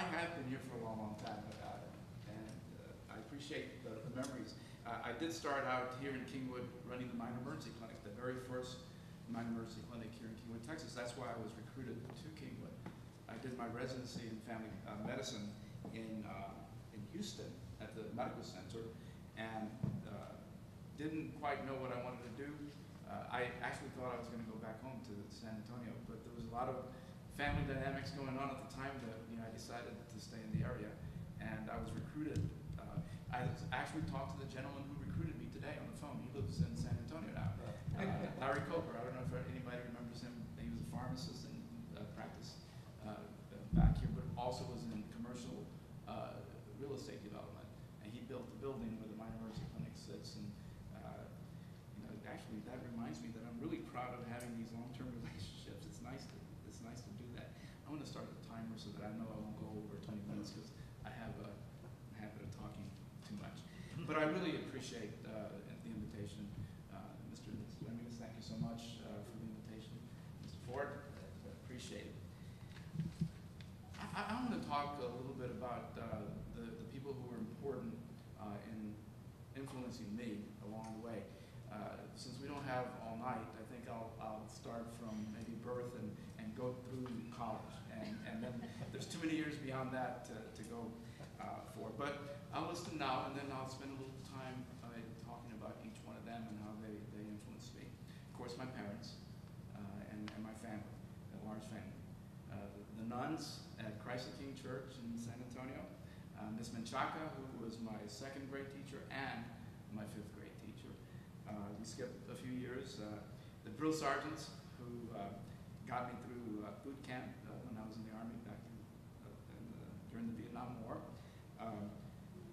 I have been here for a long, long time, and I appreciate the memories. I did start out here in Kingwood running the minor emergency clinic, the very first minor emergency clinic here in Kingwood, Texas. That's why I was recruited to Kingwood. I did my residency in family medicine in Houston at the medical center, and didn't quite know what I wanted to do. I actually thought I was going to go back home to San Antonio, but there was a lot of family dynamics going on at the time that I decided to stay in the area, and I was recruited. I actually talked to the gentleman who recruited me today on the phone. He lives in San Antonio now. Larry Coker. I don't know if anybody remembers him. He was a pharmacist in practice back here, but also was in commercial real estate development. And he built the building where the minor emergency clinic sits. And actually, that reminds me that I'm really proud of having these long-term relationships. It's nice to do that. I'm going to start the timer so that I know I won't go over 20 minutes because I have a habit of talking too much. But I really appreciate the invitation. Mr. Dominguez, thank you so much for the invitation. Mr. Ford, I appreciate it. I want to talk a little bit about the people who were important in influencing me along the way. Since we don't have all night, I think I'll start from maybe birth and go through college. And then there's too many years beyond that to go for. But I'll list them now, and then I'll spend a little time talking about each one of them and how they influenced me. Of course, my parents and my family, a large family. The nuns at Christ the King Church in San Antonio. Miss Menchaca, who was my second grade teacher and my fifth grade teacher. We skipped a few years. The drill sergeants who got me through boot camp when I was in the Army back during the Vietnam War.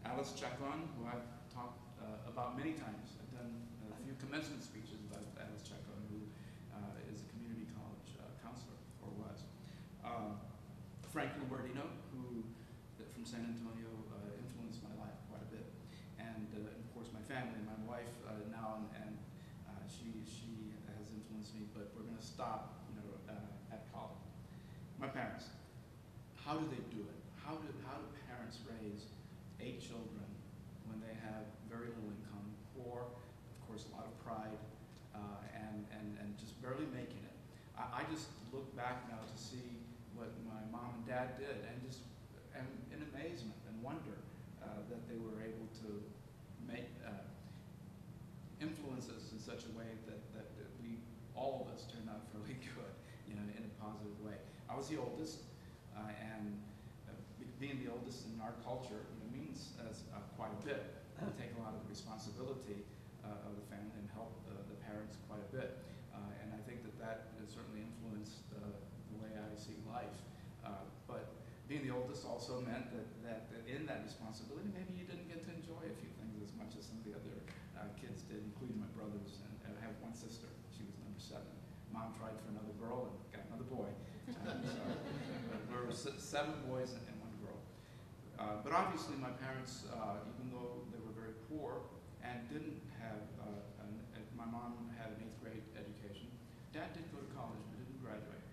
Alice Chacon, who I've talked about many times. I've done a few commencement speeches about Alice Chacon, who is a community college counselor, or was. Frank Lomardino, who from San Antonio influenced my life quite a bit. And of course my family, my wife now, and she has influenced me, but we're going to stop at college. My parents, how do they do it? How do parents raise 8 children when they have very little income, or of course a lot of pride, and just barely making it? I just look back now to see what my mom and dad did, and just am in amazement and wonder that they were able to make influences in such a way that we, all of us, turned out fairly good, in a positive way. I was the oldest, and being the oldest in our culture means quite a bit. We take a lot of the responsibility of the family and help the parents quite a bit. And I think that has certainly influenced the way I see life. But being the oldest also meant that in that responsibility, maybe you didn't get to enjoy a few things as much as some of the other kids did, including my brothers. And I have one sister. She was number 7. Mom tried for another girl and got another boy. There were 7 boys and 1 girl. But obviously my parents, even though they were very poor and didn't have, my mom had an 8th grade education. Dad did go to college but didn't graduate,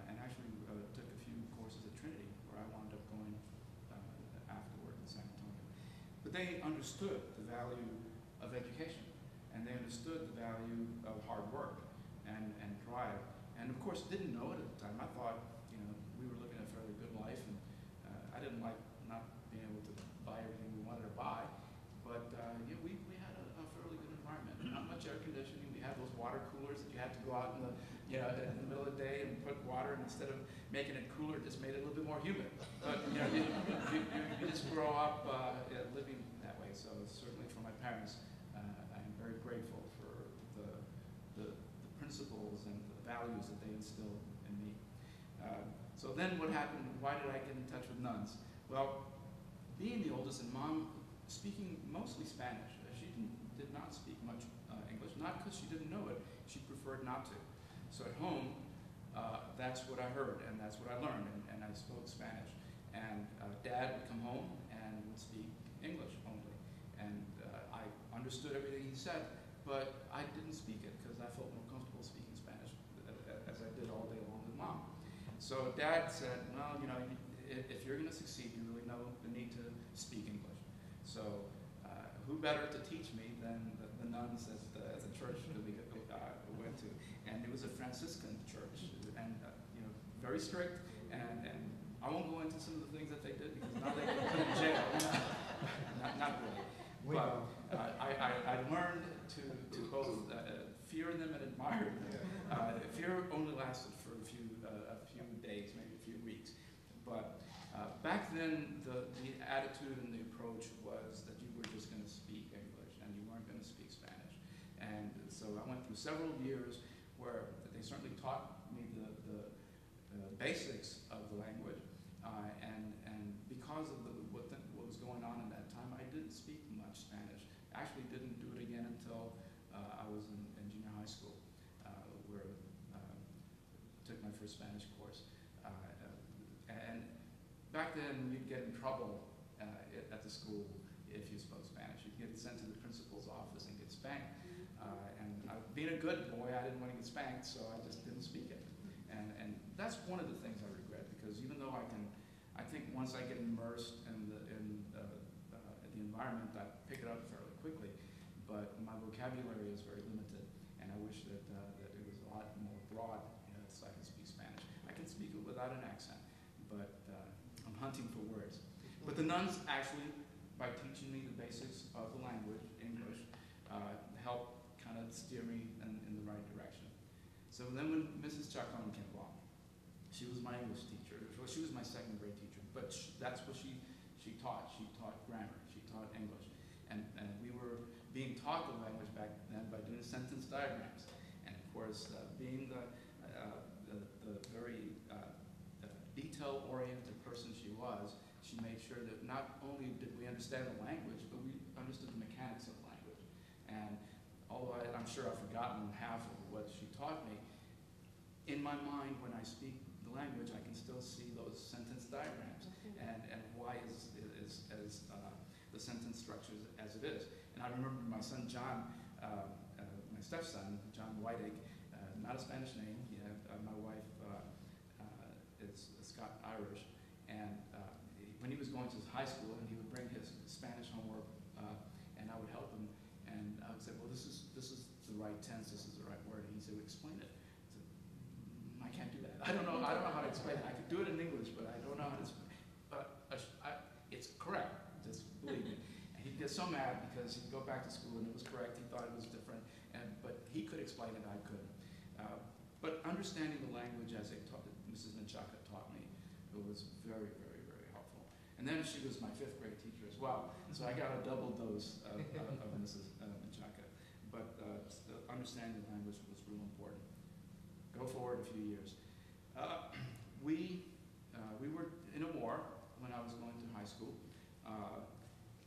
and actually took a few courses at Trinity, where I wound up going afterward in San Antonio. But they understood the value of education, and they understood the value of hard work and drive, and of course didn't know it at the time. I thought we were living a fairly good life, and I didn't like not being able to buy everything we wanted to buy, but we had a fairly good environment. Not much air conditioning. We had those water coolers that you had to go out in the in the middle of the day and put water, and instead of making it cooler, it just made it a little bit more humid. But you just grow up living that way. So certainly for my parents, I'm very grateful for the principles and the values that they instilled in me. So then what happened? Why did I get in touch with nuns? Well, being the oldest and mom speaking mostly Spanish, she did not speak much English, not because she didn't know it, she preferred not to. So at home, that's what I heard, and that's what I learned, and I spoke Spanish. And Dad would come home and would speak English only. And I understood everything he said, but I didn't speak it because I felt more comfortable speaking Spanish as I did all day long with Mom. So Dad said, well, if you're going to succeed, you really know the need to speak English. So who better to teach me than the nuns at the church that we went to? And it was a Franciscan church, and very strict. And I won't go into some of the things that they did because now they get put in jail. Not really. But I learned to both fear them and admire them. Fear only lasted for a few days, maybe a few weeks. But back then, the attitude and the approach was that you were just going to speak English and you weren't going to speak Spanish. And so I went through several years where they certainly taught me the basics of the language, and because of what was going on in that time, I didn't speak much Spanish. I actually didn't do it again until I was in junior high school, where I took my first Spanish course. And back then, you'd get in trouble at the school if you spoke Spanish. You'd get sent to the principal's office and get spanked. And being a good boy, I didn't want to get spanked, so I just didn't speak it. And that's one of the things I regret, because even though I think once I get immersed in the environment, I pick it up fairly quickly. But my vocabulary is very limited, and I wish that it was a lot more broad, so I can speak Spanish. I can speak it without an accent, but I'm hunting for words. But the nuns actually, by teaching me the basics of the language, English, helped kind of steer me in the right direction. So then when Mrs. Chacon came along, she was my English teacher. Well, she was my second grade teacher, but that's what she taught. She taught grammar. She taught English. And we were being taught the language back then by doing sentence diagrams. And of course, being the very detail-oriented person she was, she made sure that not only did we understand the language, but we understood the mechanics of the language. And although I'm sure I've forgotten half of what she taught me, in my mind, when I speak the language, I can still see those sentence diagrams and why is the sentence structure as it is. And I remember my son John, my stepson, John Whiteegg, not a Spanish name. My wife is Scott-Irish, and when he was going to high school, and he would bring his Spanish homework, and I would help him, and I would say, well, this is the right tense, this is the right word, and he said, well, explain it. I can't do that. I don't know how to explain it. I could do it in English, but I don't know how to explain it. But it's correct, just believe me. And he'd get so mad because he'd go back to school and it was correct. He thought it was different, but he could explain it, I couldn't. But understanding the language as Mrs. Menchaca taught me, it was very, very, very helpful. And then she was my fifth grade teacher as well, so I got a double dose of Mrs. Menchaca. But understanding the language was real important. Go forward a few years. We were in a war when I was going to high school.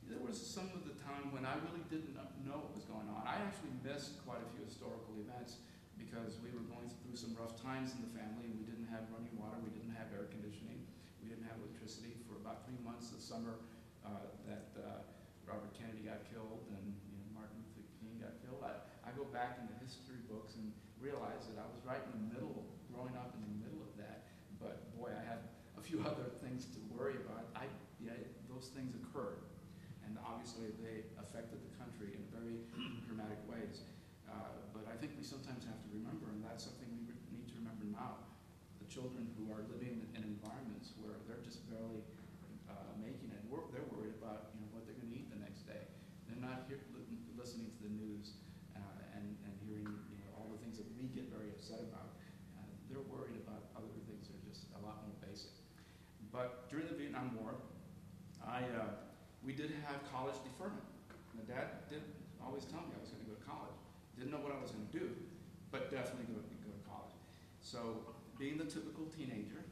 There was some of the time when I really didn't know what was going on. I actually missed quite a few historical events because we were going through some rough times in the family. We didn't have running water. We didn't have air conditioning. We didn't have electricity for about 3 months the summer that Robert Kennedy got killed and Martin Luther King got killed. I go back in the history books and realize that I was right in the middle, growing up in the middle of that. But boy, I had a few other things to worry about. Those things occurred, and obviously they affected the country in very dramatic ways. But I think we sometimes have to remember, and that's something we need to remember now, the children who are living in environments where they're just barely making it. They're worried about what they're going to eat the next day. They're not listening to the news and hearing all the things that we get very upset about. They're worried about other things that are just a lot more basic. But during the Vietnam War, we did have college deferment. My dad did always tell me I was going to go to college. Didn't know what I was going to do, but definitely go to college. So being the typical teenager,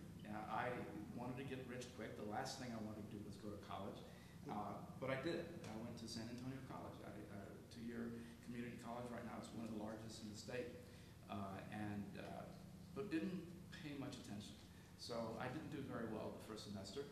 I wanted to get rich quick. The last thing I wanted to do was go to college, but I did. I went to San Antonio College, a 2-year community college. Right now it's one of the largest in the state, but didn't pay much attention. So I didn't do very well the first semester.